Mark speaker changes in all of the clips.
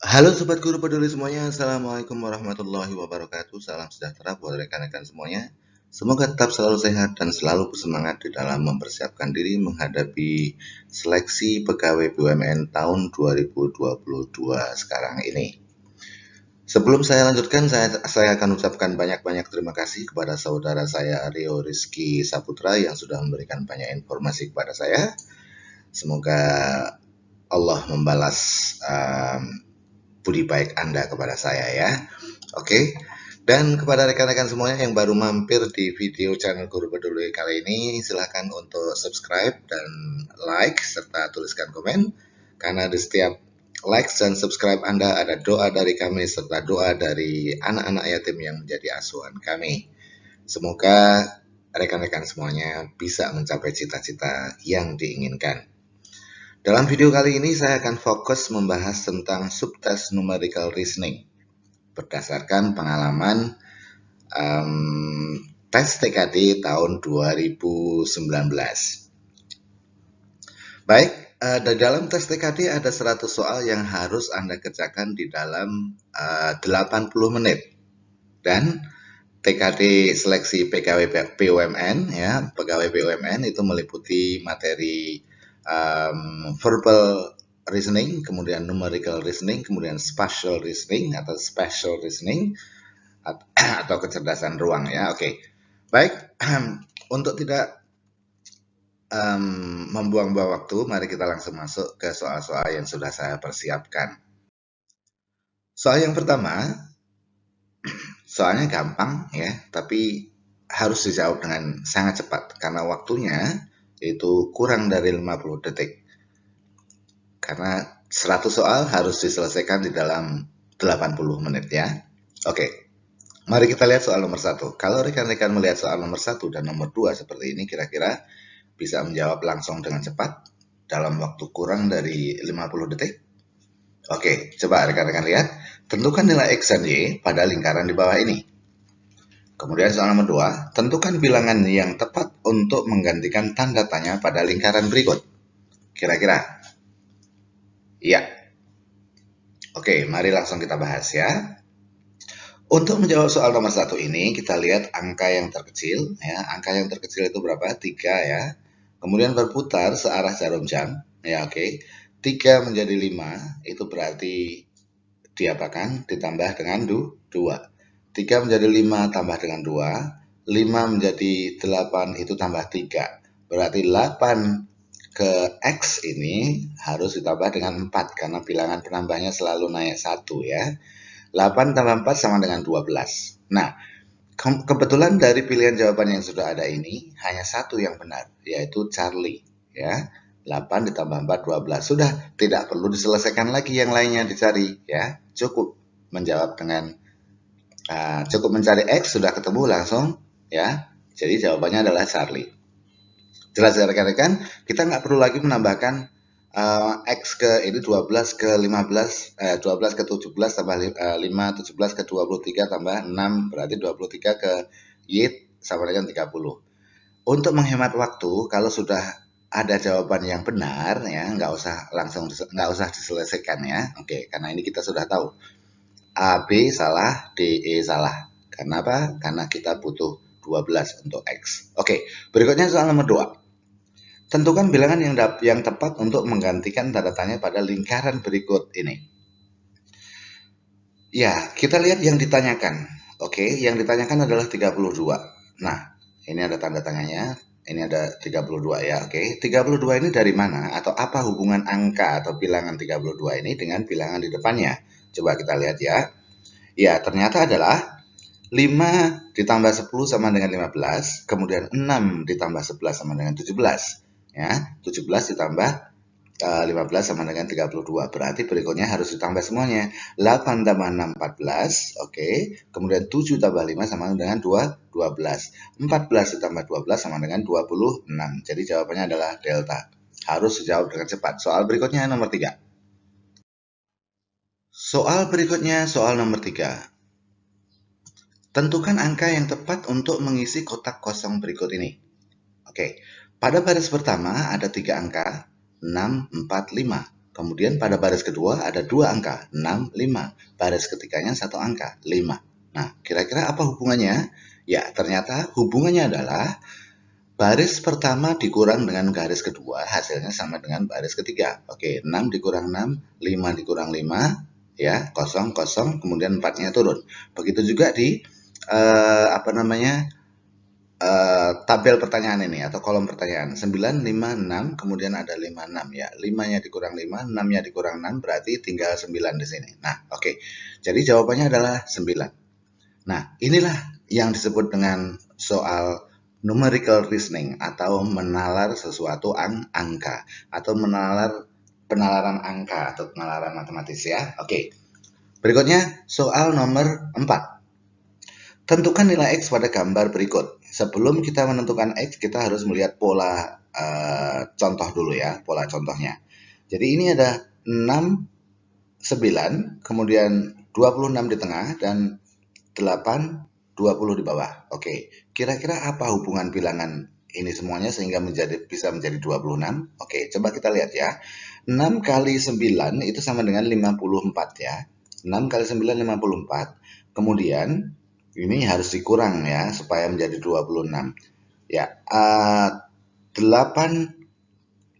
Speaker 1: Halo Sobat Guru Peduli semuanya, Assalamualaikum warahmatullahi wabarakatuh. Salam sejahtera buat rekan-rekan semuanya. Semoga tetap selalu sehat dan selalu bersemangat di dalam mempersiapkan diri menghadapi seleksi pegawai BUMN tahun 2022 sekarang ini. Sebelum saya lanjutkan, saya akan ucapkan banyak-banyak terima kasih kepada saudara saya Rio Rizky Saputra yang sudah memberikan banyak informasi kepada saya. Semoga Allah membalas budi baik Anda kepada saya ya. Oke. Dan kepada rekan-rekan semuanya yang baru mampir di video channel Guru Peduli kali ini, silahkan untuk subscribe dan like serta tuliskan komen. Karena di setiap like dan subscribe Anda ada doa dari kami serta doa dari anak-anak yatim yang menjadi asuhan kami. Semoga rekan-rekan semuanya bisa mencapai cita-cita yang diinginkan. Dalam video kali ini saya akan fokus membahas tentang subtes numerical reasoning berdasarkan pengalaman tes TKD tahun 2019. Baik, di dalam tes TKD ada 100 soal yang harus Anda kerjakan di dalam 80 menit. Dan TKD seleksi pegawai BUMN ya, pegawai BUMN itu meliputi materi verbal reasoning, kemudian numerical reasoning, kemudian spatial reasoning atau special reasoning atau kecerdasan ruang ya. Oke. Baik, untuk tidak membuang-buang waktu, mari kita langsung masuk ke soal-soal yang sudah saya persiapkan. Soal yang pertama, soalnya gampang ya, tapi harus dijawab dengan sangat cepat karena waktunya itu kurang dari 50 detik. Karena 100 soal harus diselesaikan di dalam 80 menit ya. Oke, mari kita lihat soal nomor 1. Kalau rekan-rekan melihat soal nomor 1 dan nomor 2 seperti ini, kira-kira bisa menjawab langsung dengan cepat dalam waktu kurang dari 50 detik. Oke, coba rekan-rekan lihat. Tentukan nilai X dan Y pada lingkaran di bawah ini. Kemudian soal nomor 2, tentukan bilangan yang tepat untuk menggantikan tanda tanya pada lingkaran berikut. Kira-kira? Iya. Oke, mari langsung kita bahas ya. Untuk menjawab soal nomor 1 ini, kita lihat angka yang terkecil. Ya, angka yang terkecil itu berapa? 3 ya. Kemudian berputar searah jarum jam. Ya, oke. 3 menjadi 5, itu berarti diapakan? Ditambah dengan 2. 3 menjadi 5 tambah dengan 2. 5 menjadi 8 itu tambah 3. Berarti 8 ke X ini harus ditambah dengan 4 karena bilangan penambahnya selalu naik 1 ya. 8 tambah 4 sama dengan 12. Nah, kebetulan dari pilihan jawaban yang sudah ada ini hanya satu yang benar, yaitu Charlie ya. 8 ditambah 4 12. Sudah, tidak perlu diselesaikan lagi yang lainnya dicari ya. Cukup menjawab dengan cukup mencari X sudah ketemu langsung ya. Jadi jawabannya adalah Charlie. Jelas ya rekan-rekan, kita nggak perlu lagi menambahkan X ke ini 12 ke 15, 12 ke 17 tambah 5, 17 ke 23 tambah 6, berarti 23 ke Y sama dengan 30. Untuk menghemat waktu, kalau sudah ada jawaban yang benar ya, nggak usah diselesaikan ya. Oke, karena ini kita sudah tahu. A, B salah, D, E salah. Karena apa? Karena kita butuh 12 untuk X. Oke, berikutnya soal nomor 2. Tentukan bilangan yang tepat untuk menggantikan tanda tanya pada lingkaran berikut ini. Ya, kita lihat yang ditanyakan. Oke, yang ditanyakan adalah 32. Nah, ini ada tanda tanyanya. Ini ada 32 ya, oke. 32 ini dari mana? Atau apa hubungan angka atau bilangan 32 ini dengan bilangan di depannya? Coba kita lihat ya. Ya, ternyata adalah 5 ditambah 10 sama dengan 15, kemudian 6 ditambah 11 sama dengan 17. Ya, 17 ditambah 15 sama dengan 32. Berarti berikutnya harus ditambah semuanya. 8 tambah 6 14, oke. Kemudian 7 tambah 5 sama dengan 12. 14 ditambah 12 sama dengan 26. Jadi jawabannya adalah delta. Harus dijawab dengan cepat. Soal berikutnya nomor 3. Soal berikutnya soal nomor 3. Tentukan angka yang tepat untuk mengisi kotak kosong berikut ini. Oke, pada baris pertama ada 3 angka, 6, 4, 5. Kemudian pada baris kedua ada 2 angka, 6, 5. Baris ketiganya 1 angka, 5. Nah, kira-kira apa hubungannya? Ya, ternyata hubungannya adalah baris pertama dikurang dengan garis kedua, hasilnya sama dengan baris ketiga. Oke, 6 dikurang 6, 5 dikurang 5, ya, kosong, kosong, kemudian 4-nya turun. Begitu juga di tabel pertanyaan ini atau kolom pertanyaan 9, 5, 6, kemudian ada 5, 6 ya. 5-nya dikurang 5, 6-nya dikurang 6 berarti tinggal 9 di sini. Nah, oke. Jadi jawabannya adalah 9. Nah, inilah yang disebut dengan soal numerical reasoning atau menalar sesuatu angka atau penalaran angka atau penalaran matematis ya. Oke. Berikutnya soal nomor 4. Tentukan nilai X pada gambar berikut. Sebelum kita menentukan X, kita harus melihat pola contoh dulu ya, pola contohnya. Jadi ini ada 6, 9, kemudian 26 di tengah, dan 8, 20 di bawah. Oke, kira-kira apa hubungan bilangan ini semuanya sehingga bisa menjadi 26? Oke, coba kita lihat ya. 6 kali 9 itu sama dengan 54 ya. 6 kali 9, 54. Kemudian ini harus dikurang ya supaya menjadi 26. Ya, 8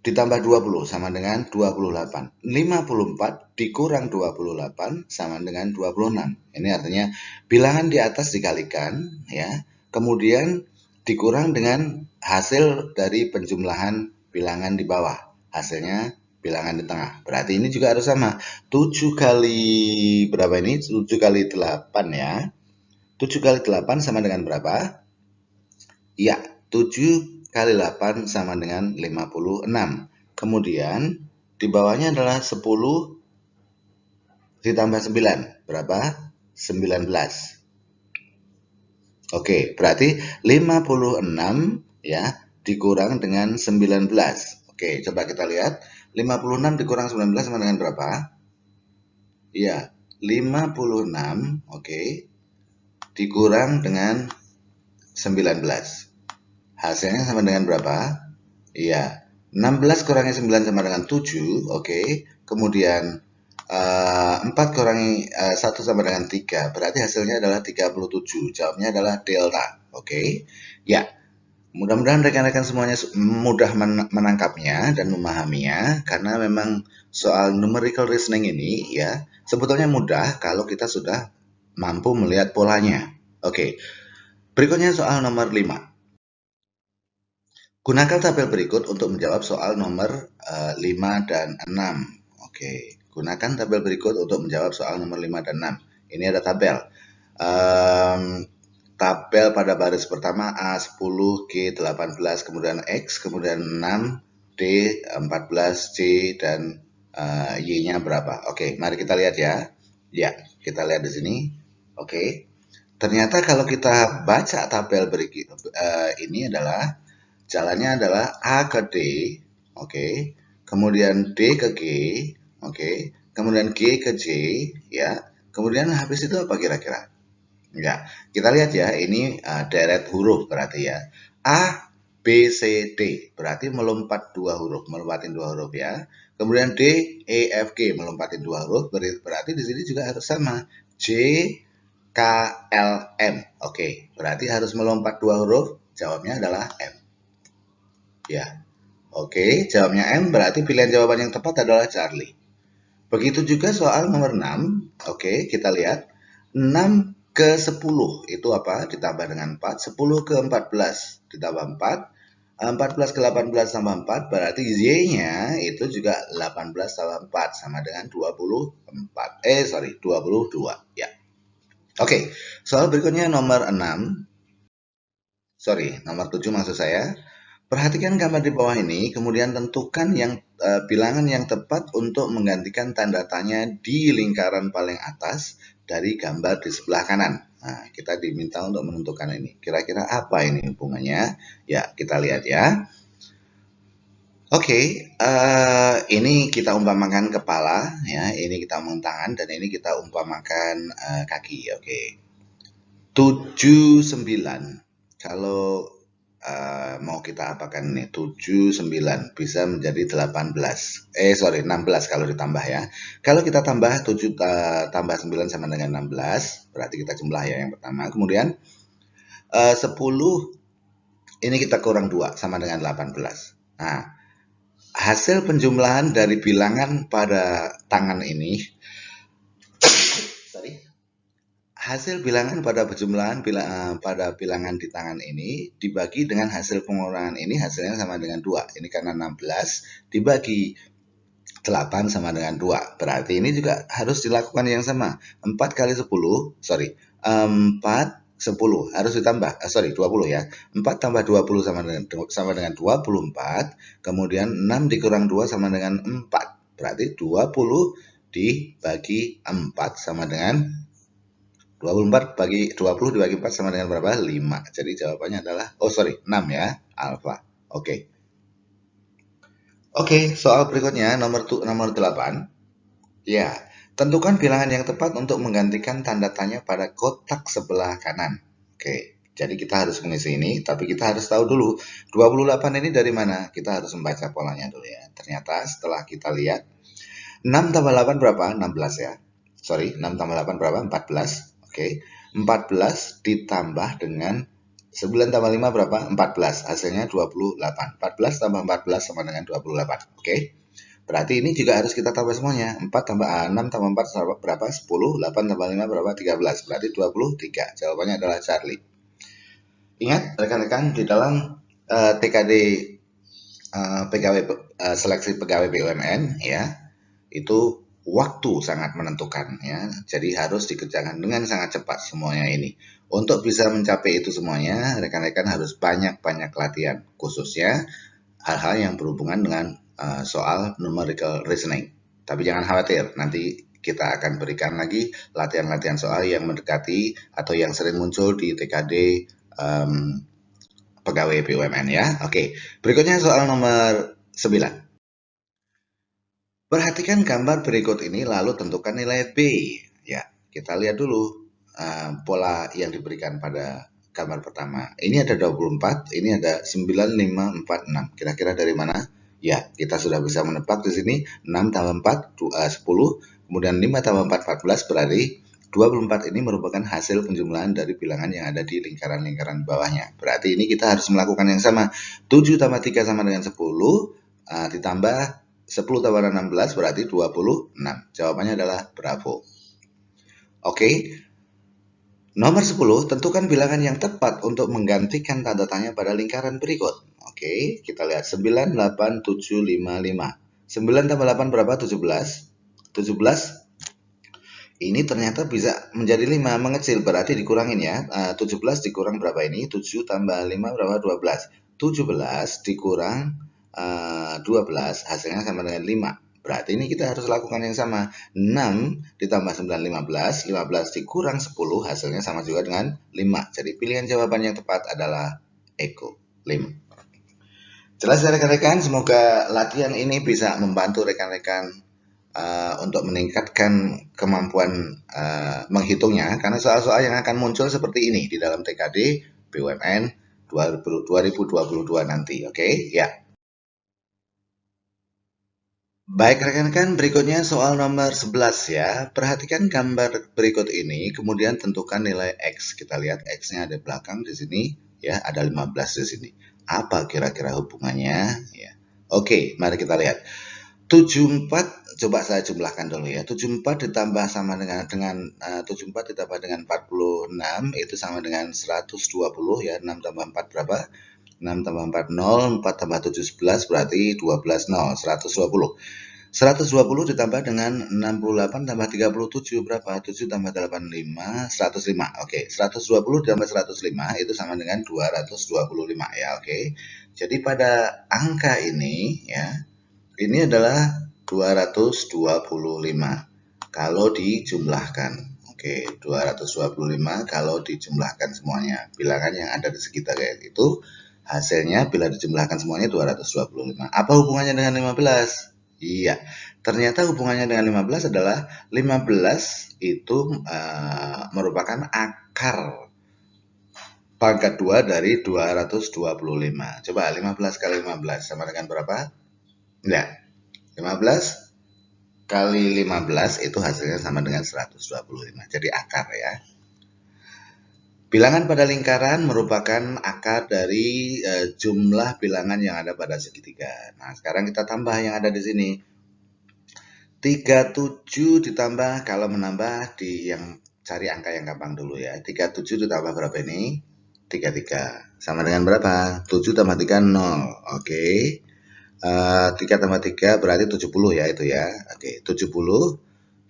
Speaker 1: ditambah 20 sama dengan 28. 54 dikurang 28 sama dengan 26. Ini artinya bilangan di atas dikalikan ya, kemudian dikurang dengan hasil dari penjumlahan bilangan di bawah. Hasilnya bilangan di tengah. Berarti ini juga harus sama. 7 kali berapa ini? 7 kali 8 ya. 7 kali 8 sama dengan berapa? Ya, 7 kali 8 sama dengan 56. Kemudian di bawahnya adalah 10 ditambah 9. Berapa? 19. Oke, berarti 56 ya dikurang dengan 19. Oke, coba kita lihat. 56 dikurang 19 sama dengan berapa? Iya, 56, oke, dikurang dengan 19. Hasilnya sama dengan berapa? Iya, 16 kurangi 9 sama dengan 7, oke. Kemudian 4 kurangi 1 sama dengan 3, berarti hasilnya adalah 37. Jawabnya adalah delta, oke. Ya, mudah-mudahan rekan-rekan semuanya mudah menangkapnya dan memahaminya, karena memang soal numerical reasoning ini ya sebetulnya mudah kalau kita sudah mampu melihat polanya. Oke, berikutnya soal nomor 5. Gunakan tabel berikut untuk menjawab soal nomor 5 dan 6. Oke, gunakan tabel berikut untuk menjawab soal nomor 5 dan 6. Ini ada tabel. Tabel pada baris pertama A10, G18, kemudian X, kemudian 6, D, 14, C, dan Y-nya berapa. Oke, mari kita lihat ya. Ya, kita lihat di sini. Oke, ternyata kalau kita baca tabel berikut ini adalah jalannya adalah A ke D, oke, kemudian D ke G, oke, kemudian G ke J, ya, kemudian habis itu apa kira-kira? Ya, kita lihat ya, ini deret huruf berarti ya. A, B, C, D, berarti melompat 2 huruf, melompatin 2 huruf ya. Kemudian D, E, F, G, melompatin 2 huruf, berarti di sini juga harus sama. J, K, L, M, oke, berarti harus melompat 2 huruf, jawabnya adalah M. Ya, oke, jawabnya M, berarti pilihan jawaban yang tepat adalah Charlie. Begitu juga soal nomor 6. Oke, kita lihat. 6 ke 10 itu apa? Ditambah dengan 4. 10 ke 14 ditambah 4. 14 ke 18 tambah 4, berarti Y-nya itu juga 18 tambah 4 sama dengan 24. 22. Ya. Oke, soal berikutnya nomor 6. Nomor 7 maksud saya. Perhatikan gambar di bawah ini, kemudian tentukan bilangan yang tepat untuk menggantikan tanda tanya di lingkaran paling atas dari gambar di sebelah kanan. Nah, kita diminta untuk menentukan ini. Kira-kira apa ini hubungannya? Ya, kita lihat ya. Oke, ini kita umpamakan kepala, ya. Ini kita umpamakan tangan, dan ini kita umpamakan kaki. Oke. 7, 9. Kalau mau kita apakan ini 7, 9 bisa menjadi 18. 16 kalau ditambah ya. Kalau kita tambah 7 tambah 9 sama dengan 16, berarti kita jumlah ya yang pertama. Kemudian 10 ini kita kurang 2 sama dengan 18. Nah, hasil penjumlahan dari bilangan pada tangan ini, sorry, hasil bilangan pada penjumlahan pada bilangan di tangan ini dibagi dengan hasil pengurangan ini, hasilnya sama dengan 2. Ini karena 16 dibagi 8 sama dengan 2. Berarti ini juga harus dilakukan yang sama. 4 kali 10, sorry, 4, 10 harus ditambah, 20 ya. 4 tambah 20 sama dengan 24, kemudian 6 dikurang 2 sama dengan 4. Berarti 20 dibagi 4 sama dengan 24 bagi 20 dibagi 4 sama dengan berapa? 5. Jadi jawabannya adalah 6 ya, alfa. Oke. Oke, soal berikutnya nomor 8. Ya, tentukan bilangan yang tepat untuk menggantikan tanda tanya pada kotak sebelah kanan. Oke, jadi kita harus mengisi ini, tapi kita harus tahu dulu 28 ini dari mana? Kita harus membaca polanya dulu ya. Ternyata setelah kita lihat 6 tambah 8 berapa? 16 ya. Sorry, 6 tambah 8 berapa? 14. Oke. 14 ditambah dengan 9 tambah 5 berapa? 14. Hasilnya 28. 14 tambah 14 sama dengan 28. Oke. Berarti ini juga harus kita tambah semuanya. 4 tambah 6 tambah 4 berapa? 10. 8 tambah 5 berapa? 13. Berarti 23. Jawabannya adalah Charlie. Ingat rekan-rekan di dalam TKD pegawai seleksi pegawai BUMN ya, itu waktu sangat menentukan ya. Jadi harus dikerjakan dengan sangat cepat semuanya ini. Untuk bisa mencapai itu semuanya, rekan-rekan harus banyak-banyak latihan, khususnya hal-hal yang berhubungan dengan soal numerical reasoning. Tapi jangan khawatir, nanti kita akan berikan lagi latihan-latihan soal yang mendekati atau yang sering muncul di TKD pegawai BUMN ya. Oke, berikutnya soal nomor 9. Perhatikan gambar berikut ini lalu tentukan nilai B. Ya, kita lihat dulu pola yang diberikan pada gambar pertama. Ini ada 24, ini ada 9546. Kira-kira dari mana? Ya, kita sudah bisa menebak di sini 6 tambah 4 10, kemudian 5 tambah 4 14, berarti 24 ini merupakan hasil penjumlahan dari bilangan yang ada di lingkaran-lingkaran bawahnya. Berarti ini kita harus melakukan yang sama. 7 tambah 3 sama dengan 10, ditambah 10 tambah 16 berarti 26. Jawabannya adalah bravo. Oke. Nomor 10, tentukan bilangan yang tepat untuk menggantikan tanda tanya pada lingkaran berikut. Oke, kita lihat 9, 8, 7, 5, 5. 9 tambah 8 berapa? 17. 17 ini ternyata bisa menjadi 5, mengecil, berarti dikurangin ya. 17 dikurang berapa ini? 7 tambah 5 berapa? 12. 17 dikurang 12 hasilnya sama dengan 5. Berarti ini kita harus lakukan yang sama. 6 ditambah 9 15, 15 dikurang 10 hasilnya sama juga dengan 5. Jadi pilihan jawaban yang tepat adalah Eko 5. Jelas ya rekan-rekan, semoga latihan ini bisa membantu rekan-rekan untuk meningkatkan kemampuan menghitungnya, karena soal-soal yang akan muncul seperti ini di dalam TKD BUMN 2022 nanti. Oke, ya. Baik rekan-rekan, berikutnya soal nomor 11 ya. Perhatikan gambar berikut ini, kemudian tentukan nilai X. Kita lihat X-nya ada belakang di sini, ya, ada 15 di sini. Apa kira-kira hubungannya? Ya. Oke, mari kita lihat. 74 coba saya jumlahkan dulu ya. 74 ditambah sama dengan 74 ditambah dengan 46 itu sama dengan 120 ya. 6 tambah 4 berapa? 6 tambah 4 0, 4 tambah 7 11 berarti 12 0, 120. 120 ditambah dengan 68 tambah 37 berapa? 7 tambah 85, 105. Oke, 120 ditambah 105 itu sama dengan 225 ya, oke. Jadi pada angka ini ya, ini adalah 225 kalau dijumlahkan. Oke, 225 kalau dijumlahkan semuanya. Bilangan yang ada di sekitar itu hasilnya bila dijumlahkan semuanya 225. Apa hubungannya dengan 15? Iya, ternyata hubungannya dengan 15 adalah 15 itu merupakan akar pangkat 2 dari 225. Coba 15 kali 15 sama dengan berapa? Enggak. 15 kali 15 itu hasilnya sama dengan 125. Jadi akar ya. Bilangan pada lingkaran merupakan akar dari jumlah bilangan yang ada pada segitiga. Nah, sekarang kita tambah yang ada di sini. 37 ditambah, kalau menambah di yang cari angka yang gampang dulu ya. 37 ditambah berapa ini? 33. Sama dengan berapa? 7 tambah 3, 0. Oke. 3 tambah 3 berarti 70 ya itu ya. Oke, 70.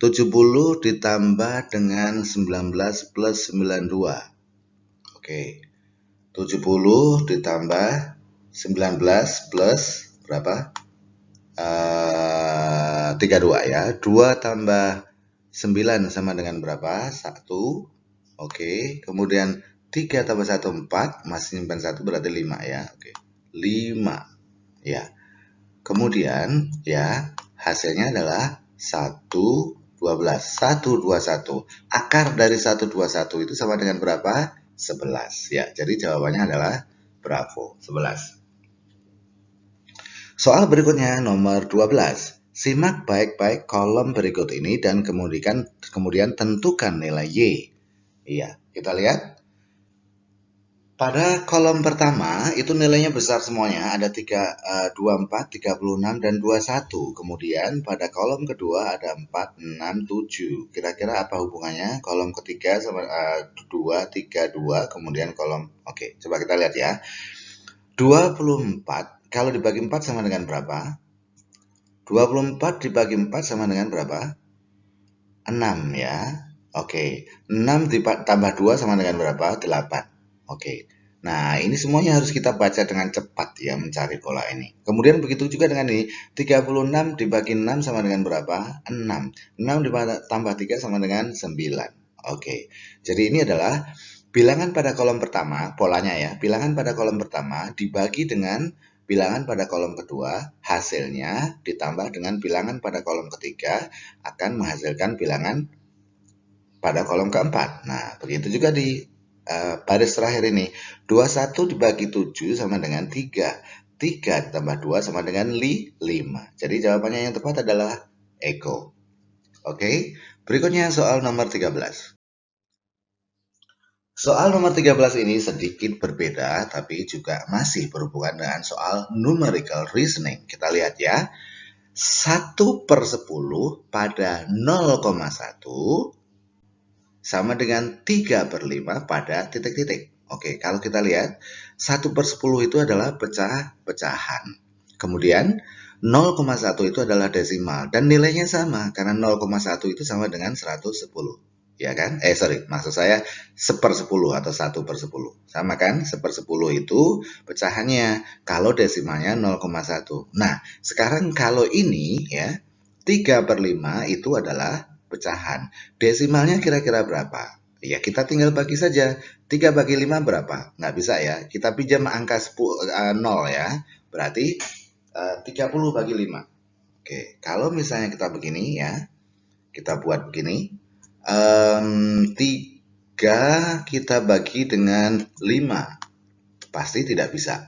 Speaker 1: 70 ditambah dengan 19 plus 92. Oke. 70 ditambah 19 plus berapa? 32 ya. 2 tambah 9 sama dengan berapa? 1. Oke. Kemudian 3 tambah 1, 4. Masih nyimpan 1 berarti 5 ya. Oke. 5. Ya. Kemudian ya hasilnya adalah 121. Akar dari 121 itu sama dengan berapa? 11 ya. Jadi jawabannya adalah bravo, 11. Soal berikutnya nomor 12. Simak baik-baik kolom berikut ini dan kemudian tentukan nilai Y. Iya, kita lihat. Pada kolom pertama itu nilainya besar semuanya, ada 24, 36, dan 21. Kemudian pada kolom kedua ada 4, 6, 7. Kira-kira apa hubungannya? Kolom ketiga sama 2, 3, 2. Kemudian kolom, oke, coba kita lihat ya. 24 kalau dibagi 4 sama dengan berapa? 24 dibagi 4 sama dengan berapa? 6 ya. Oke, 6 tambah 2 sama dengan berapa? 8. Oke. Nah, ini semuanya harus kita baca dengan cepat ya, mencari pola ini. Kemudian begitu juga dengan ini, 36 dibagi 6 sama dengan berapa? 6. 6 tambah 3 sama dengan 9. Oke. Jadi ini adalah bilangan pada kolom pertama, polanya ya. Bilangan pada kolom pertama dibagi dengan bilangan pada kolom kedua, hasilnya ditambah dengan bilangan pada kolom ketiga akan menghasilkan bilangan pada kolom keempat. Nah, begitu juga di baris terakhir ini. 21 dibagi 7 sama dengan 3. 3 ditambah 2 sama dengan 5. Jadi jawabannya yang tepat adalah Eko. Oke, berikutnya soal nomor 13. Soal nomor 13 ini sedikit berbeda, tapi juga masih berhubungan dengan soal numerical reasoning. Kita lihat ya. 1/10 pada 0,1 sama dengan 3/5 pada titik-titik. Oke, kalau kita lihat 1/10 itu adalah pecah-pecahan. Kemudian 0,1 itu adalah desimal dan nilainya sama karena 0,1 itu sama dengan 110. Ya kan? Maksud saya 1/10 atau 1/10. Sama kan? 1/10 itu pecahannya. Kalau desimalnya 0,1. Nah, sekarang kalau ini ya 3/5 itu adalah pecahan. Desimalnya kira-kira berapa? Ya kita tinggal bagi saja. 3 bagi 5 berapa? Nggak bisa ya. Kita pinjam angka 0 ya. Berarti 30 bagi 5. Oke, kalau misalnya kita begini ya. Kita buat begini. 3 kita bagi dengan 5. Pasti tidak bisa.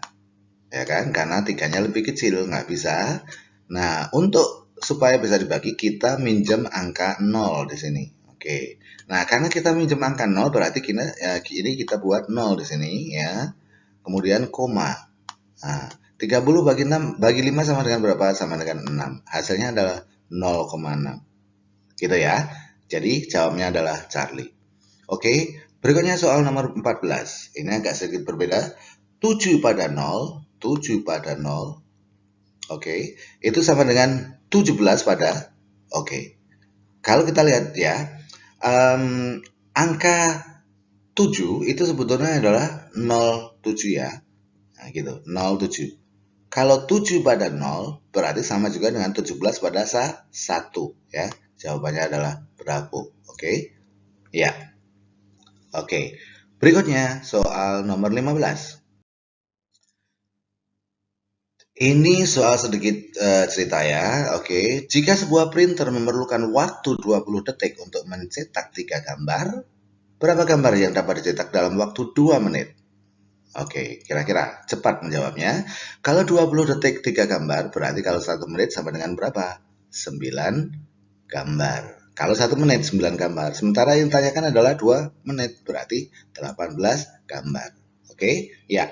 Speaker 1: Ya kan? Karena 3-nya lebih kecil. Nggak bisa. Nah, untuk supaya bisa dibagi, kita minjem angka 0 di sini. Oke. Nah, karena kita minjem angka 0, berarti ini kita buat 0 di sini ya. Kemudian koma. Nah, 30 bagi 6 bagi 5 sama dengan berapa? Sama dengan 6. Hasilnya adalah 0,6. Gitu ya. Jadi jawabnya adalah Charlie. Oke, berikutnya soal nomor 14. Ini agak sedikit berbeda. 7 pada 0, 7 pada 0. Oke, itu sama dengan 17 pada, oke. Kalau kita lihat ya, angka 7 itu sebetulnya adalah 07 ya. Nah, gitu, 07. Kalau 7 pada 0 berarti sama juga dengan 17 pada 1 ya. Jawabannya adalah bravo. Oke. Ya. Oke. Berikutnya soal nomor 15. Ini soal sedikit cerita ya. Oke. Jika sebuah printer memerlukan waktu 20 detik untuk mencetak 3 gambar, berapa gambar yang dapat dicetak dalam waktu 2 menit? Oke, kira-kira cepat menjawabnya. Kalau 20 detik 3 gambar, berarti kalau 1 menit sama dengan berapa? 9 gambar. Kalau 1 menit 9 gambar. Sementara yang ditanyakan adalah 2 menit, berarti 18 gambar. Oke, ya.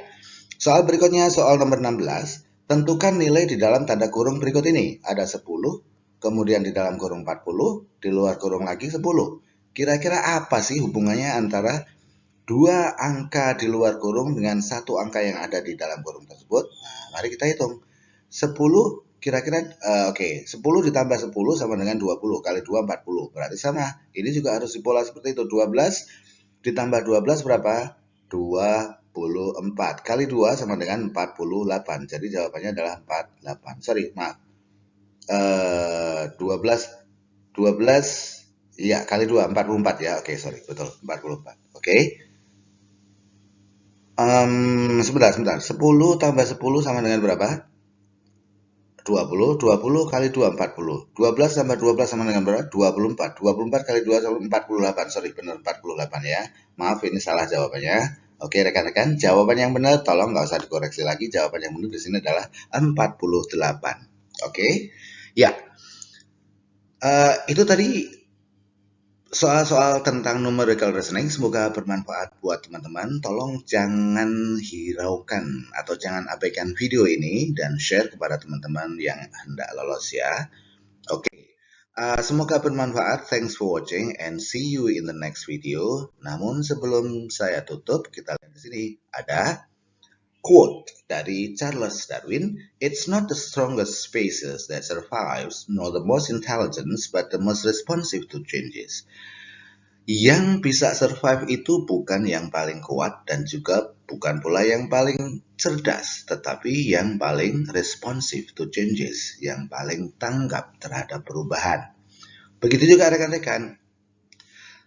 Speaker 1: Soal berikutnya, soal nomor 16. Tentukan nilai di dalam tanda kurung berikut ini. Ada 10, kemudian di dalam kurung 40, di luar kurung lagi 10. Kira-kira apa sih hubungannya antara dua angka di luar kurung dengan satu angka yang ada di dalam kurung tersebut? Nah, mari kita hitung. 10 kira-kira oke, 10 ditambah 10 sama dengan 20 kali 2 40. Berarti sama. Ini juga harus dipola seperti itu. 12 ditambah 12 berapa? 24 kali 2 sama dengan 48. Jadi jawabannya adalah 48. Sorry, maaf. 12 12 ya kali 2 44 ya. Oke, sorry. Betul, 44. Oke. Sebentar, sebentar. 10 tambah 10 sama dengan berapa? 20. 20 kali 2, 40. 12 tambah 12 sama dengan berapa? 24. 24 kali 2 sama 48. Sorry, benar 48 ya. Maaf, ini salah jawabannya. Oke, rekan-rekan, jawaban yang benar, tolong nggak usah dikoreksi lagi. Jawaban yang benar di sini adalah 48. Oke, ya. Itu tadi soal-soal tentang numerical reasoning. Semoga bermanfaat buat teman-teman. Tolong jangan hiraukan atau jangan abaikan video ini dan share kepada teman-teman yang hendak lolos ya. Oke, semoga bermanfaat. Thanks for watching and see you in the next video. Namun sebelum saya tutup, kita lihat di sini ada quote dari Charles Darwin. It's not the strongest species that survives, nor the most intelligent, but the most responsive to changes. Yang bisa survive itu bukan yang paling kuat dan juga bukan pula yang paling cerdas, tetapi yang paling responsive to changes, yang paling tanggap terhadap perubahan. Begitu juga rekan-rekan.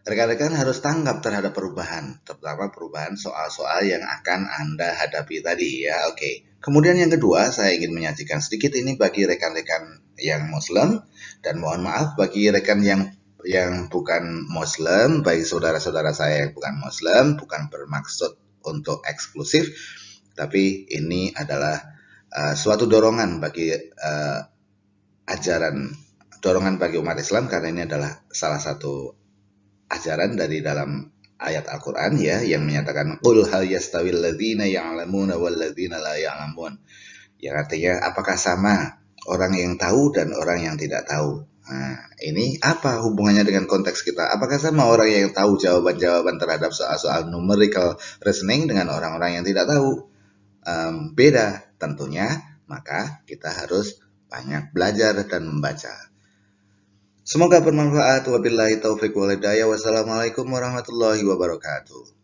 Speaker 1: Rekan-rekan harus tanggap terhadap perubahan, terutama perubahan soal-soal yang akan Anda hadapi tadi ya. Oke. Kemudian yang kedua, saya ingin menyajikan sedikit ini bagi rekan-rekan yang Muslim dan mohon maaf bagi rekan yang bukan Muslim, bagi saudara-saudara saya yang bukan Muslim, bukan bermaksud untuk eksklusif, tapi ini adalah suatu dorongan bagi dorongan bagi umat Islam karena ini adalah salah satu ajaran dari dalam ayat Al-Quran ya yang menyatakan qul hal yastawil ladzina ya'lamuna wal ladzina la ya'lamun, yang artinya apakah sama orang yang tahu dan orang yang tidak tahu. Nah, ini apa hubungannya dengan konteks kita? Apakah sama orang yang tahu jawaban-jawaban terhadap soal-soal numerical reasoning dengan orang-orang yang tidak tahu? Beda tentunya, maka kita harus banyak belajar dan membaca. Semoga bermanfaat. Wabillahi taufiq wal hidayah. Wassalamualaikum warahmatullahi wabarakatuh.